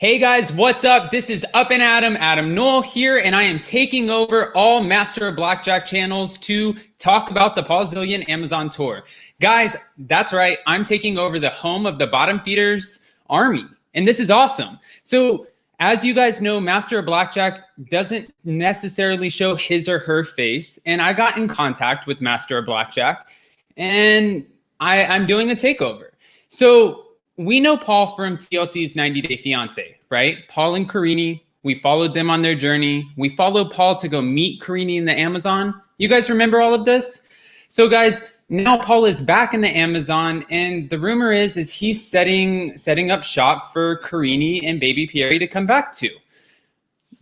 Hey guys, what's up? This is Up and Adam Knoll here, and I am taking over all Master of BlackJack channels to talk about the Paulzilian Amazon tour. Guys, that's right, I'm taking over the home of the bottom feeders army, and this is awesome. So as you guys know, Master of BlackJack doesn't necessarily show his or her face, and I got in contact with Master of BlackJack, and I'm doing a takeover. So we know Paul from TLC's 90 Day Fiancé, right? Paul and Karini, we followed them on their journey. We followed Paul to go meet Karini in the Amazon. You guys remember all of this? So guys, now Paul is back in the Amazon, and the rumor is he's setting up shop for Karini and baby Pierre to come back to.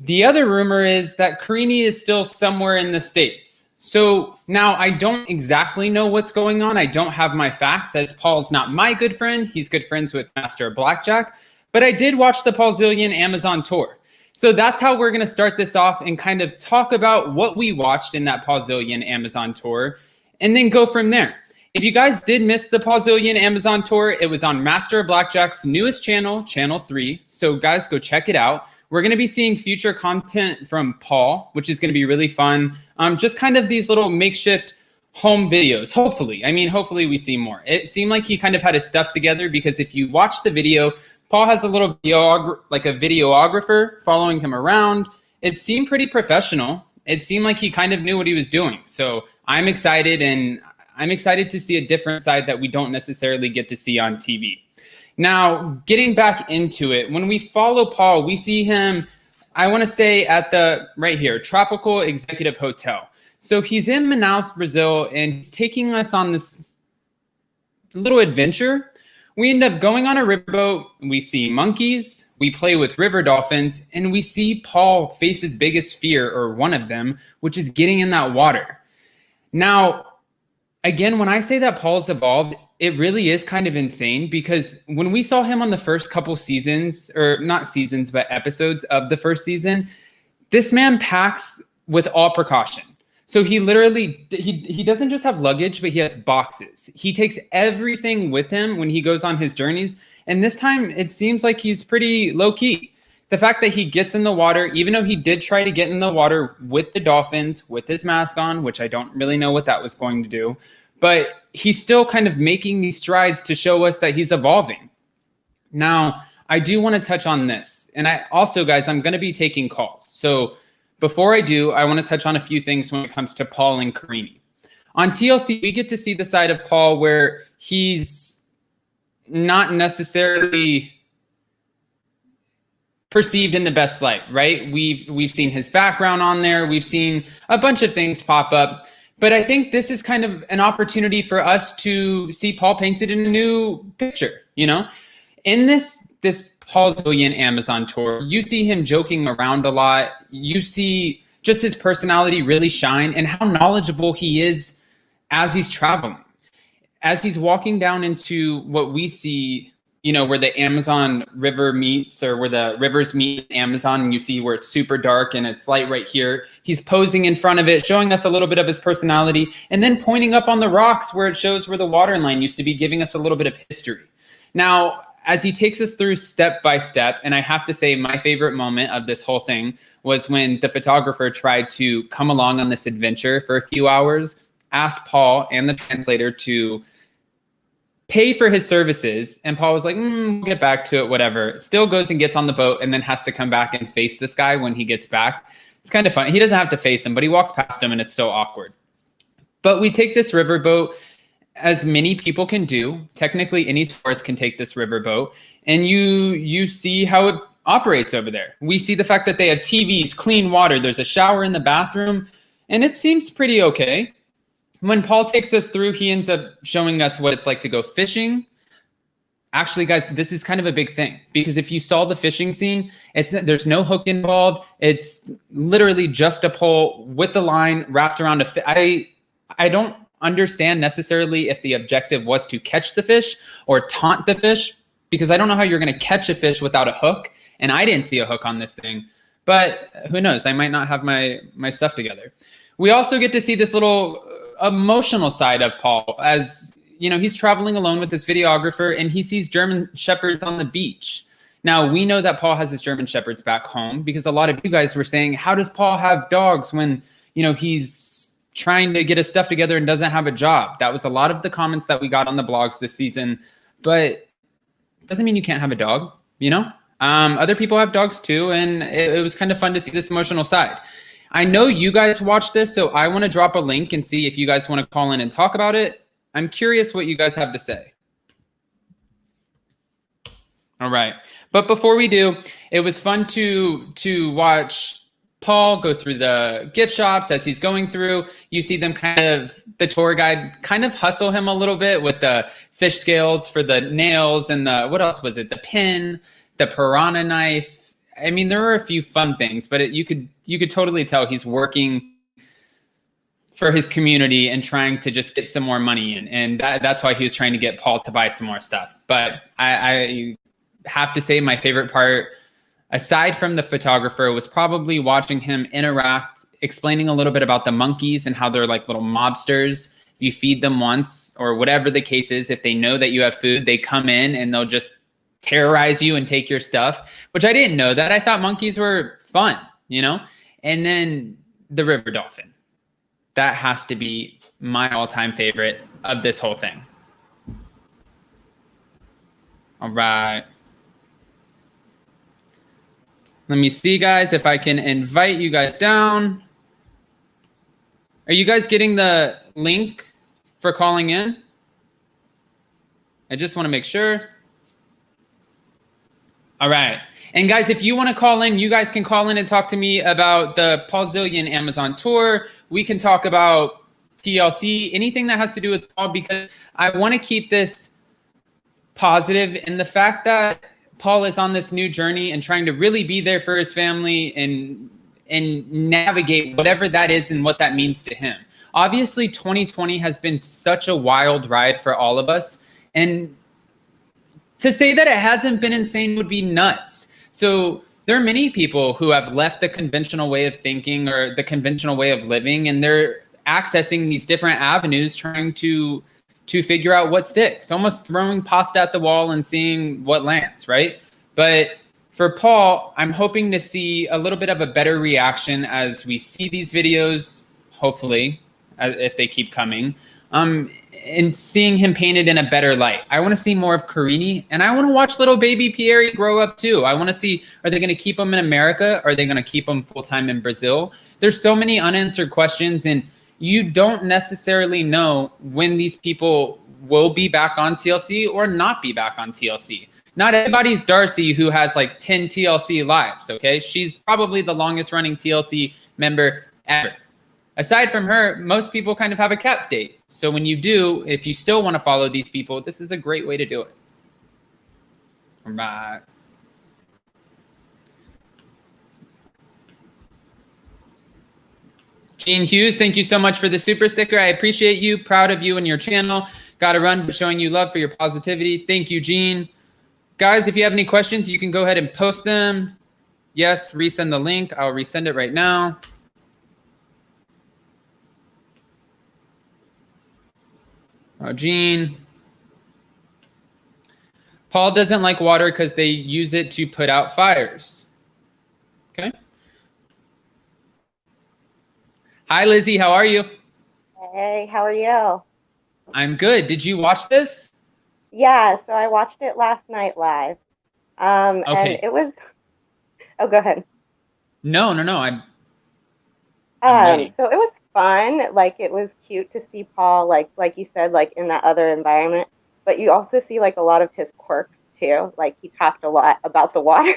The other rumor is that Karini is still somewhere in the States. So now I don't exactly know what's going on. I don't have my facts, as Paul's not my good friend. He's good friends with Master of BlackJack. But I did watch the Paulzilian Amazon tour. So that's how we're going to start this off and kind of talk about what we watched in that Paulzilian Amazon tour and then go from there. If you guys did miss the Paulzilian Amazon tour, it was on Master of BlackJack's newest channel, Channel 3. So guys, go check it out. We're going to be seeing future content from Paul, which is going to be really fun. Just kind of these little makeshift home videos, hopefully. I mean, hopefully we see more. It seemed like he kind of had his stuff together because if you watch the video, Paul has a little videographer following him around. It seemed pretty professional. It seemed like he kind of knew what he was doing. So I'm excited, and I'm excited to see a different side that we don't necessarily get to see on TV. Now, getting back into it, when we follow Paul, we see him, I want to say at the, right here, Tropical Executive Hotel. So he's in Manaus, Brazil, and he's taking us on this little adventure. We end up going on a riverboat, we see monkeys, we play with river dolphins, and we see Paul face his biggest fear, or one of them, which is getting in that water. Now, again, when I say that Paul's evolved, it really is kind of insane, because when we saw him on the first couple seasons, or not seasons, but episodes of the first season, this man packs with all precaution. So he literally, he doesn't just have luggage, but he has boxes. He takes everything with him when he goes on his journeys. And this time it seems like he's pretty low key. The fact that he gets in the water, even though he did try to get in the water with the dolphins, with his mask on, which I don't really know what that was going to do, but he's still kind of making these strides to show us that he's evolving. Now, I do want to touch on this. And I also, guys, I'm going to be taking calls. So before I do, I want to touch on a few things when it comes to Paul and Karini. On TLC, we get to see the side of Paul where he's not necessarily perceived in the best light, right? We've seen his background on there. We've seen a bunch of things pop up. But I think this is kind of an opportunity for us to see Paul painted in a new picture, you know? In this Paulzilian Amazon tour, you see him joking around a lot. You see just his personality really shine and how knowledgeable he is as he's traveling. As he's walking down into what we see, you know, where the Amazon River meets, or where the rivers meet in Amazon, and you see where it's super dark and it's light right here. He's posing in front of it, showing us a little bit of his personality, and then pointing up on the rocks where it shows where the water line used to be, giving us a little bit of history. Now, as he takes us through step by step, and I have to say my favorite moment of this whole thing was when the photographer tried to come along on this adventure for a few hours, asked Paul and the translator to pay for his services, and Paul was like, we'll get back to it, whatever. Still goes and gets on the boat and then has to come back and face this guy when he gets back. It's kind of fun. He doesn't have to face him, but he walks past him and it's still awkward. But we take this riverboat, as many people can do. Technically, any tourist can take this riverboat, and you see how it operates over there. We see the fact that they have TVs, clean water, there's a shower in the bathroom, and it seems pretty okay. When Paul takes us through, he ends up showing us what it's like to go fishing. Actually, guys, this is kind of a big thing, because if you saw the fishing scene, there's no hook involved. It's literally just a pole with the line wrapped around a fish. I don't understand necessarily if the objective was to catch the fish or taunt the fish, because I don't know how you're going to catch a fish without a hook, and I didn't see a hook on this thing. But who knows? I might not have my stuff together. We also get to see this little emotional side of Paul, as you know, he's traveling alone with this videographer and he sees German shepherds on the beach. Now, we know that Paul has his German Shepherds back home because a lot of you guys were saying, how does Paul have dogs when, you know, he's trying to get his stuff together and doesn't have a job? That was a lot of the comments that we got on the blogs this season, but doesn't mean you can't have a dog, you know? Other people have dogs too, and it was kind of fun to see this emotional side. I know you guys watched this, so I want to drop a link and see if you guys want to call in and talk about it. I'm curious what you guys have to say. All right. But before we do, it was fun to watch Paul go through the gift shops as he's going through. You see them kind of, the tour guide kind of hustle him a little bit with the fish scales for the nails and the, what else was it? The pin, the piranha knife. I mean, there were a few fun things, but you could totally tell he's working for his community and trying to just get some more money in. And that's why he was trying to get Paul to buy some more stuff. But I have to say my favorite part, aside from the photographer, was probably watching him interact, explaining a little bit about the monkeys and how they're like little mobsters. If you feed them once or whatever the case is, if they know that you have food, they come in and they'll just terrorize you and take your stuff, which I didn't know that. I thought monkeys were fun, you know? And then the river dolphin. That has to be my all-time favorite of this whole thing. All right. Let me see, guys, if I can invite you guys down. Are you guys getting the link for calling in? I just want to make sure. All right. And guys, if you want to call in, you guys can call in and talk to me about the Paulzilian Amazon tour. We can talk about TLC, anything that has to do with Paul, because I want to keep this positive in the fact that Paul is on this new journey and trying to really be there for his family and navigate whatever that is and what that means to him. Obviously, 2020 has been such a wild ride for all of us. And to say that it hasn't been insane would be nuts. So there are many people who have left the conventional way of thinking or the conventional way of living, and they're accessing these different avenues trying to figure out what sticks, almost throwing pasta at the wall and seeing what lands, right? But for Paul, I'm hoping to see a little bit of a better reaction as we see these videos, hopefully, if they keep coming, and seeing him painted in a better light. I want to see more of Carini, and I want to watch little baby Pierre grow up too. I want to see, are they going to keep him in America? Are they going to keep him full-time in Brazil? There's so many unanswered questions, and you don't necessarily know when these people will be back on TLC or not be back on TLC. Not everybody's Darcy, who has like 10 TLC lives, okay? She's probably the longest running TLC member ever. Aside from her, most people kind of have a cap date. So when you do, if you still want to follow these people, this is a great way to do it. All right. Gene Hughes, thank you so much for the super sticker. I appreciate you. Proud of you and your channel. Got to run, but showing you love for your positivity. Thank you, Gene. Guys, if you have any questions, you can go ahead and post them. Yes, resend the link. I'll resend it right now. Oh, Gene. Paul doesn't like water because they use it to put out fires. Okay. Hi, Lizzie. How are you? Hey, how are you? I'm good. Did you watch this? Yeah, so I watched it last night live. Okay. And it was, oh, go ahead. No. I'm waiting. So it was fun. Like, it was cute to see Paul, like you said, like in that other environment. But you also see like a lot of his quirks too. Like he talked a lot about the water.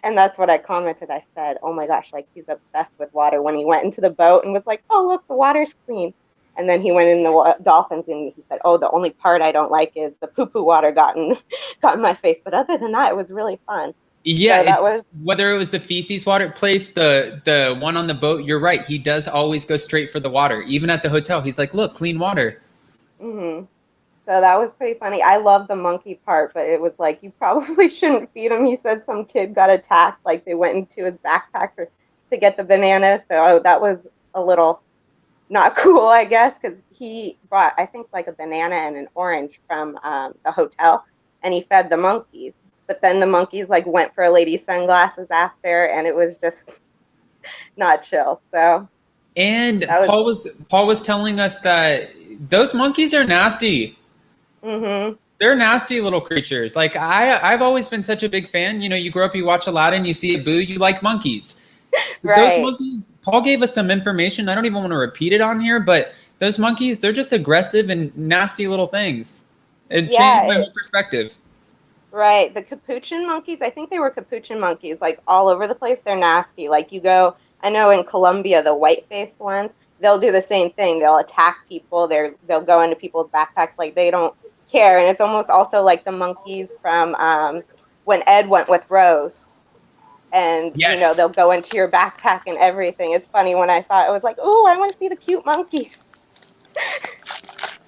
And that's what I commented. I said, oh my gosh, like he's obsessed with water when he went into the boat and was like, oh, look, the water's clean. And then he went in the dolphins and he said, oh, the only part I don't like is the poo-poo water got in my face. But other than that, it was really fun. Yeah, so that was, whether it was the feces water place, the one on the boat, you're right. He does always go straight for the water. Even at the hotel, he's like, look, clean water. Mm-hmm. So that was pretty funny. I love the monkey part, but it was like, you probably shouldn't feed him. He said some kid got attacked, like they went into his backpack to get the banana. So that was a little not cool, I guess, because he brought, I think, like a banana and an orange from the hotel, and he fed the monkeys. but then the monkeys like went for a lady's sunglasses after, and it was just not chill. So And that was. Paul was telling us that those monkeys are nasty. Mhm. They're nasty little creatures. Like I've always been such a big fan. You know, you grow up, you watch Aladdin, you see a Boo, you like monkeys. Those Right. monkeys, Paul gave us some information. I don't even want to repeat it on here, but those monkeys, they're just aggressive and nasty little things. It changed Yeah. my whole perspective. Right. The capuchin monkeys, I think they were capuchin monkeys, like all over the place. They're nasty. Like you go, I know in Colombia, the white-faced ones, they'll do the same thing. They'll attack people. They'll go into people's backpacks like they don't care. And it's almost also like the monkeys from when Ed went with Rose. And Yes. they'll go into your backpack and everything. It's funny when I saw it, I was like, "Oh, I want to see the cute monkeys."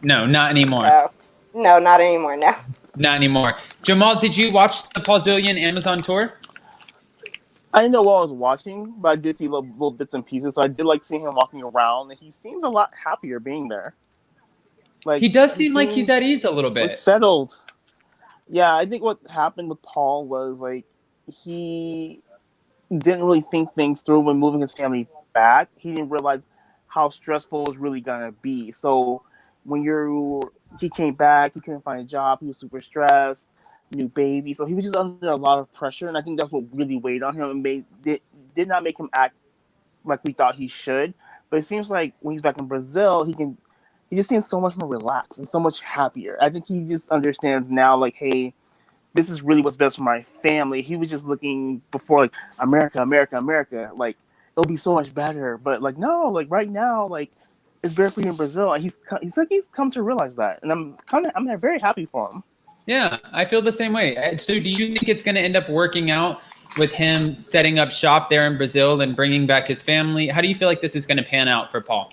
No, not anymore. So, no, not anymore. No. Not anymore. Jamal, did you watch the Paulzilian Amazon tour? I didn't know what I was watching, but I did see little bits and pieces. So I did like seeing him walking around, and he seems a lot happier being there. Like He does seem like he's at ease a little bit. Settled. Yeah, I think what happened with Paul was like he didn't really think things through when moving his family back. He didn't realize how stressful it was really gonna be. So when he came back, he couldn't find a job. He was super stressed, new baby. So he was just under a lot of pressure, and I think that's what really weighed on him and did not make him act like we thought he should. But it seems like when he's back in Brazil, he just seems so much more relaxed and so much happier. I think he just understands now, like, hey, this is really what's best for my family. He was just looking before, like, America, America, America. Like, it'll be so much better. But, like, no, like, right now, like, it's better for you in Brazil. And he's come to realize that. And I'm very happy for him. Yeah, I feel the same way. So do you think it's going to end up working out with him setting up shop there in Brazil and bringing back his family? How do you feel like this is going to pan out for Paul?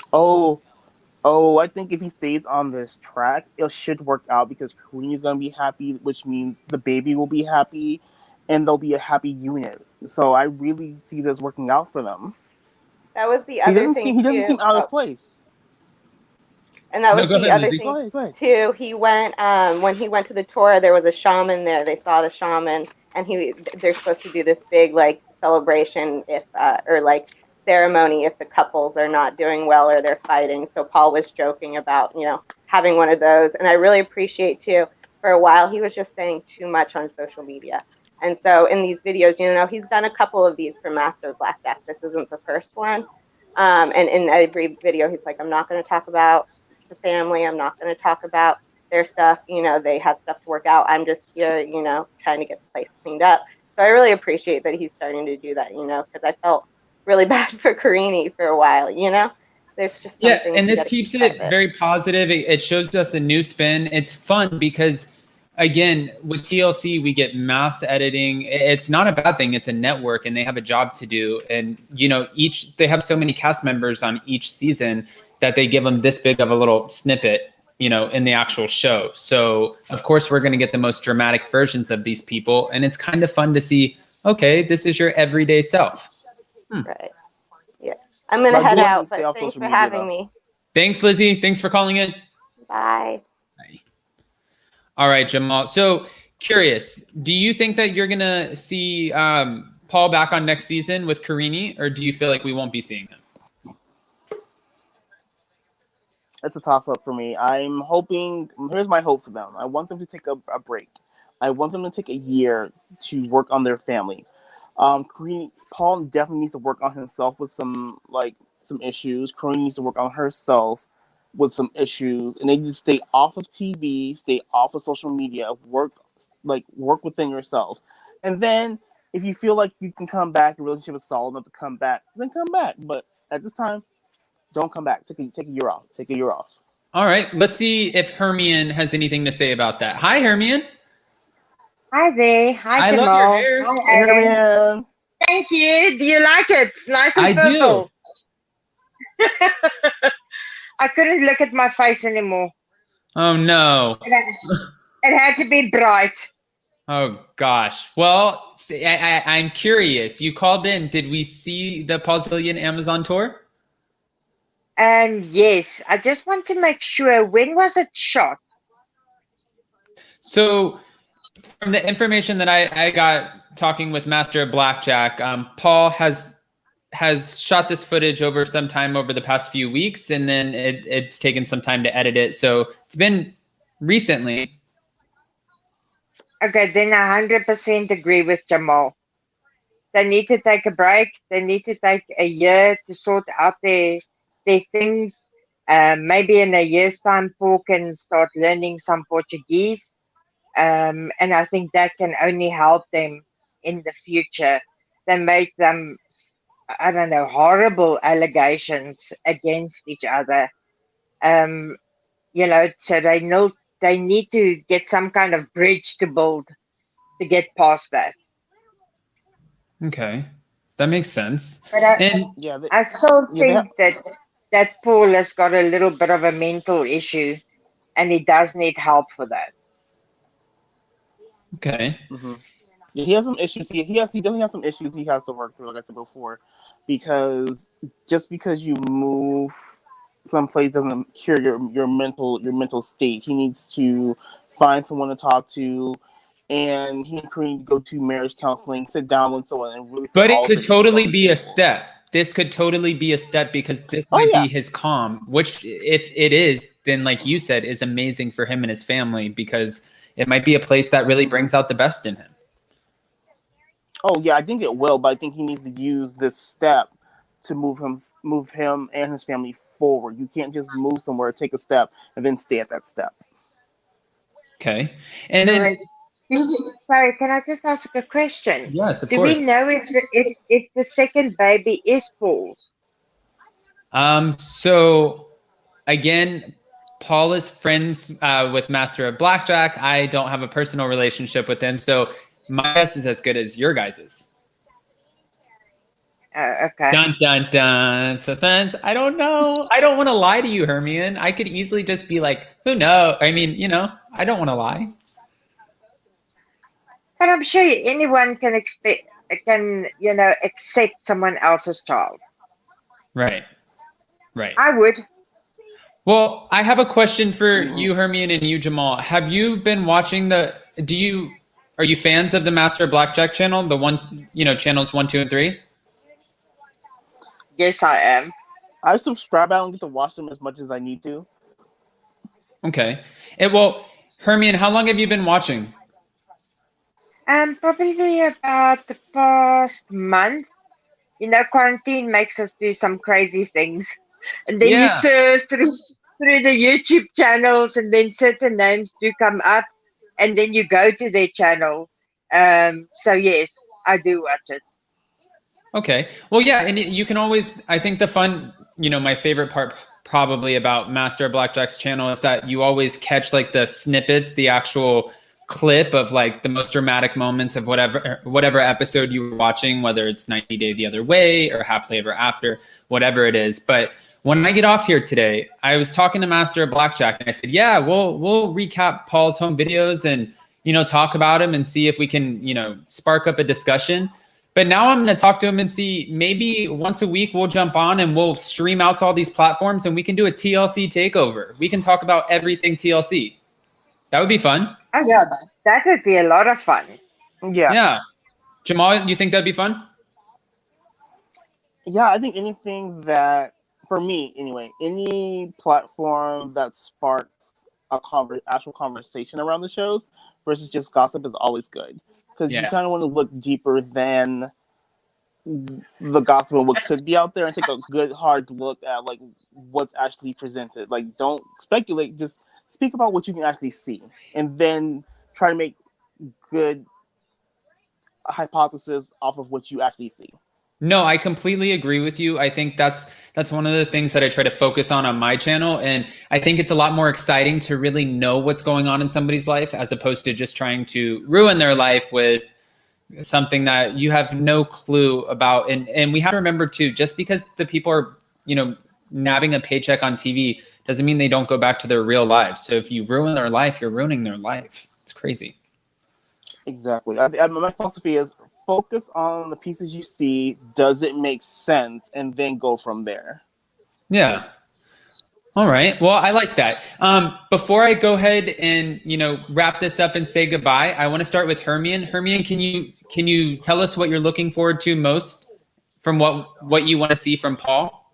Oh, I think if he stays on this track, it should work out because Karini's going to be happy, which means the baby will be happy, and they'll be a happy unit. So I really see this working out for them. That was the other thing. He doesn't seem out of place. And that was the other Lizzie. thing Go ahead. too. He went when he went to the tour. There was a shaman there. They saw the shaman, and they're supposed to do this big like celebration or like ceremony if the couples are not doing well or they're fighting. So Paul was joking about having one of those, and I really appreciate too. For a while, he was just saying too much on social media, and so in these videos, he's done a couple of these for Master of BlackJack. This isn't the first one, and in every video, he's like, "I'm not going to talk about the family. I'm not going to talk about their stuff. They have stuff to work out. I'm just here, trying to get the place cleaned up." So I really appreciate that he's starting to do that, because I felt really bad for Karini for a while, There's just and this keeps it very positive. It shows us a new spin. It's fun because, again, with TLC, we get mass editing. It's not a bad thing. It's a network, and they have a job to do. And they have so many cast members on each season that they give them this big of a little snippet, in the actual show. So of course we're going to get the most dramatic versions of these people. And it's kind of fun to see, okay, this is your everyday self. Right. Yeah. I'm going to head out, but thanks for having me. Thanks, Lizzie. Thanks for calling in. Bye. Bye. All right, Jamal. So curious, do you think that you're going to see Paul back on next season with Karini, or do you feel like we won't be seeing him? It's a toss-up for me. I'm hoping. Here's my hope for them. I want them to take a break. I want them to take a year to work on their family. Paul definitely needs to work on himself with some issues. Karini needs to work on herself with some issues, and they need to stay off of TV, stay off of social media, work within yourselves. And then if you feel like you can come back, your relationship is solid enough to come back, then come back. But at this time, don't come back. Take a year off. Take a year off. All right. Let's see if Hermione has anything to say about that. Hi, Hermione. Hi there. Hi, Jamal. I love your hair. Hi, Hermione. Thank you. Do you like it? Nice and purple. I do. I couldn't look at my face anymore. Oh, no. It had to be bright. Oh, gosh. Well, I'm curious. You called in. Did we see the Paulzilian Amazon tour? Yes. I just want to make sure. When was it shot? So from the information that I got talking with Master of BlackJack, Paul has shot this footage over some time over the past few weeks, and then it's taken some time to edit it. So it's been recently. Okay, then I 100% agree with Jamal. They need to take a break. They need to take a year to sort out their things. Maybe in a year's time, Paul can start learning some Portuguese. And I think that can only help them in the future. They make them, I don't know, horrible allegations against each other. So they need to get some kind of bridge to build to get past that. Okay, that makes sense. But Yeah, I still think that Paul has got a little bit of a mental issue, and he does need help for that. Okay. Mm-hmm. He has some issues. He definitely has some issues he has to work through, like I said before, because just because you move someplace doesn't cure your mental state. He needs to find someone to talk to, and he can go to marriage counseling, sit down with someone, and really. But it could totally be a step. This could totally be a step because this might be his calm, which if it is, then like you said, is amazing for him and his family because it might be a place that really brings out the best in him. Oh yeah, I think it will, but I think he needs to use this step to move him and his family forward. You can't just move somewhere, take a step, and then stay at that step. Okay, and then. Sorry, can I just ask a question? Yes, of course. Do we know if the second baby is Paul's? So again, Paul is friends with Master of BlackJack. I don't have a personal relationship with him, so my guess is as good as your guys's. Okay. Dun dun dun. Suspense. I don't know. I don't want to lie to you, Hermione. I could easily just be like, who knows? I mean, I don't want to lie. But I'm sure anyone can accept someone else's child. Right. I would. Well, I have a question for you, Hermione, and you, Jamal. Have you been watching are you fans of the Master of BlackJack channel? The one, channels 1, 2, and 3? Yes, I am. I subscribe. I don't get to watch them as much as I need to. Okay. Well, Hermione, how long have you been watching? Probably about the past month. Quarantine makes us do some crazy things. And then you search through the YouTube channels, and then certain names do come up, and then you go to their channel. So yes, I do watch it. Okay. Well, yeah, and you can always, I think the fun, my favorite part probably about Master of BlackJack's channel is that you always catch like the snippets, the actual clip of like the most dramatic moments of whatever episode you were watching, whether it's 90 Day the Other Way or Happily Ever After, whatever it is. But when I get off here today, I was talking to Master of BlackJack and I said, yeah, we'll recap Paul's home videos and, talk about him and see if we can, spark up a discussion. But now I'm going to talk to him and see maybe once a week we'll jump on and we'll stream out to all these platforms and we can do a TLC takeover. We can talk about everything TLC. That would be fun. Oh, yeah, that would be a lot of fun. Yeah. Jamal, you think that'd be fun? Yeah, I think anything that, for me anyway, any platform that sparks a actual conversation around the shows versus just gossip is always good. Because you kind of want to look deeper than the gossip and what could be out there and take a good hard look at like what's actually presented. Like, don't speculate, just speak about what you can actually see and then try to make good hypothesis off of what you actually see. No, I completely agree with you. I think that's one of the things that I try to focus on my channel. And I think it's a lot more exciting to really know what's going on in somebody's life as opposed to just trying to ruin their life with something that you have no clue about. And we have to remember too, just because the people are, nabbing a paycheck on TV doesn't mean they don't go back to their real lives. So if you ruin their life, you're ruining their life. It's crazy. Exactly. My philosophy is focus on the pieces you see. Does it make sense? And then go from there. Yeah. All right. Well, I like that. Before I go ahead and wrap this up and say goodbye, I want to start with Hermione. Hermione, can you tell us what you're looking forward to most from what you want to see from Paul?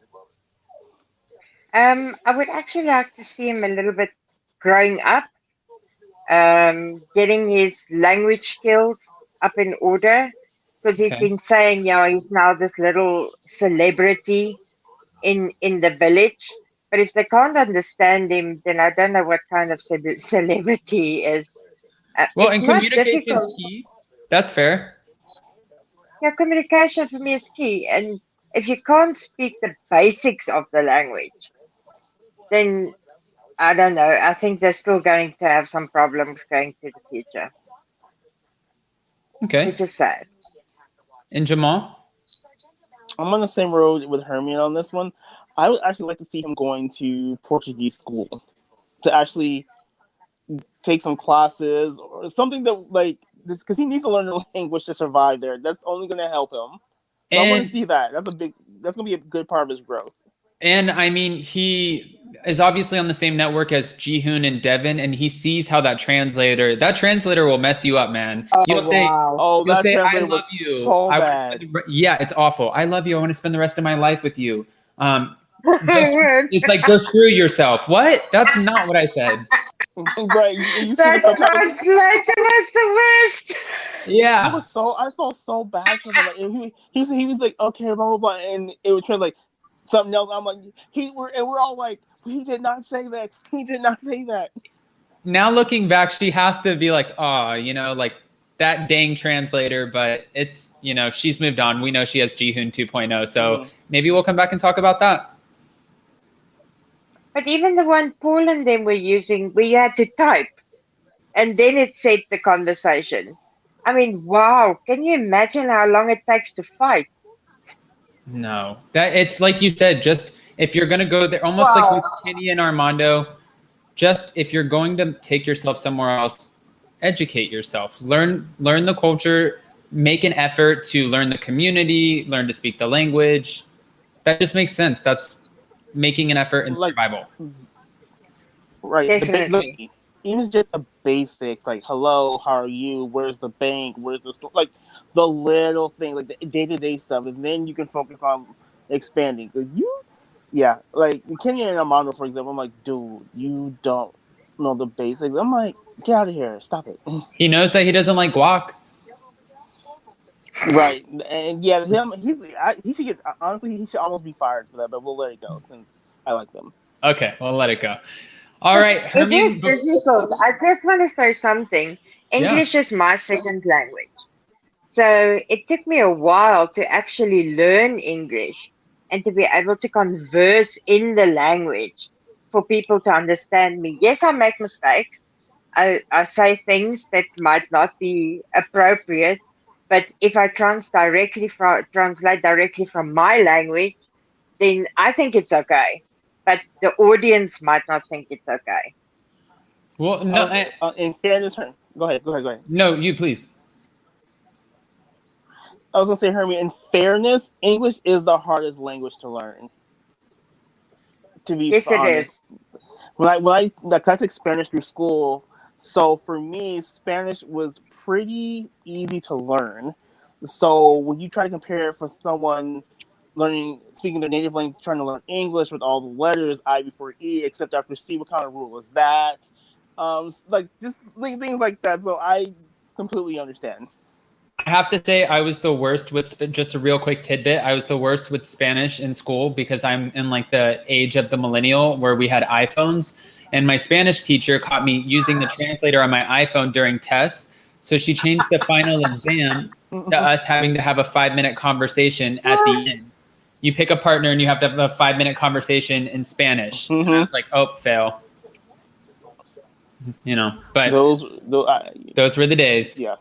I would actually like to see him a little bit growing up, getting his language skills up in order, because he's Okay. been saying, he's now this little celebrity in the village. But if they can't understand him, then I don't know what kind of celebrity he is. Well, It's and not communication's difficult. key. That's fair. Yeah, communication for me is key. And if you can't speak the basics of the language, then I don't know. I think they're still going to have some problems going to the future, Okay. which is sad. And Jamal? I'm on the same road with Hermione on this one. I would actually like to see him going to Portuguese school to actually take some classes or something that like this, because he needs to learn the language to survive there. That's only going to help him. So I want to see that. That's going to be a good part of his growth. And I mean, he is obviously on the same network as Jihoon and Devin, and he sees how that translator will mess you up, man. You'll say, "Oh, you'll that say, I translator love was you. so I wanna bad." yeah, it's awful. I love you. I want to spend the rest of my life with you. It's like, go screw yourself. What? That's not what I said. Right? You see That the subtitles. translator was the worst. Yeah. I felt so bad for him. Like, and he was like, okay, blah blah blah, and it would translate something else. I'm like, we're all like, he did not say that. He did not say that. Now looking back, she has to be like, oh, like that dang translator, but it's, she's moved on. We know she has Jihoon 2.0, so maybe we'll come back and talk about that. But even the one Paul and them were using, we had to type, and then it set the conversation. I mean, wow! Can you imagine how long it takes to fight? No, that it's like you said. Just if you're gonna go there, almost like with Kenny and Armando. Just if you're going to take yourself somewhere else, educate yourself. Learn the culture. Make an effort to learn the community. Learn to speak the language. That just makes sense. That's making an effort in survival. Right. Definitely. Even just the basics, like hello, how are you? Where's the bank? Where's the store? Like the little thing, like the day-to-day stuff, and then you can focus on expanding. Like Kenny and Armando, for example, I'm like, dude, you don't know the basics. I'm like, get out of here, stop it. He knows that he doesn't like guac. Right, and he should get, honestly, he should almost be fired for that, but we'll let it go since I like them. Okay, we'll let it go. All right, It is difficult. I just want to say something. English is my second language. So it took me a while to actually learn English and to be able to converse in the language for people to understand me. Yes, I make mistakes. I say things that might not be appropriate, but if I translate directly from my language, then I think it's okay. But the audience might not think it's okay. Well, no. In fairness, go ahead. No, you please. I was gonna say, Hermie, in fairness, English is the hardest language to learn. To be honest, it is. When I took Spanish through school, so for me, Spanish was pretty easy to learn. So when you try to compare it for someone speaking their native language, trying to learn English with all the letters I before E, except after C, what kind of rule is that? Just things like that. So I completely understand. I have to say I was the worst with, just a real quick tidbit, I was the worst with Spanish in school because I'm in like the age of the millennial where we had iPhones, and my Spanish teacher caught me using the translator on my iPhone during tests. So she changed the final exam to us having to have a 5-minute conversation at the end. You pick a partner and you have to have a 5-minute conversation in Spanish. And I was like, oh, fail. But those were the days. Yeah.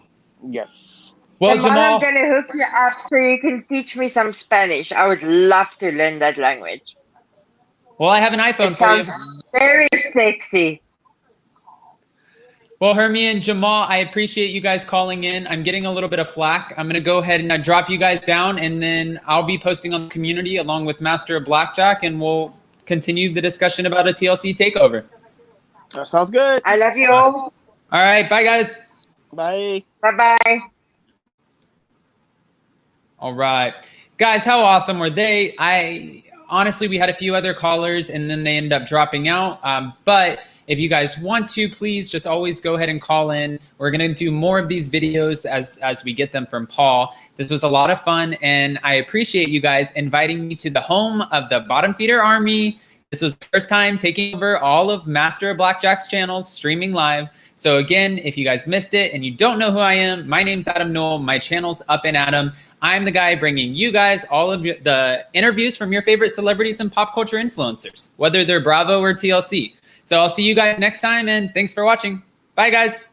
Yes. Well, Jamal, I'm going to hook you up so you can teach me some Spanish. I would love to learn that language. Well, I have an iPhone for you. Sounds very sexy. Well, Hermie and Jamal, I appreciate you guys calling in. I'm getting a little bit of flack. I'm going to go ahead and drop you guys down, and then I'll be posting on the community along with Master of BlackJack, and we'll continue the discussion about a TLC takeover. That sounds good. I love you all. All right, bye guys. Bye. Bye-bye. All right. Guys, how awesome were they? Honestly, we had a few other callers and then they ended up dropping out. But if you guys want to, please just always go ahead and call in. We're going to do more of these videos as we get them from Paul. This was a lot of fun, and I appreciate you guys inviting me to the home of the Bottom Feeder Army. This was the first time taking over all of Master of BlackJack's channels, streaming live. So again, if you guys missed it and you don't know who I am, my name's Adam Noel. My channel's Up and Adam. I'm the guy bringing you guys all of the interviews from your favorite celebrities and pop culture influencers, whether they're Bravo or TLC. So I'll see you guys next time, and thanks for watching. Bye, guys.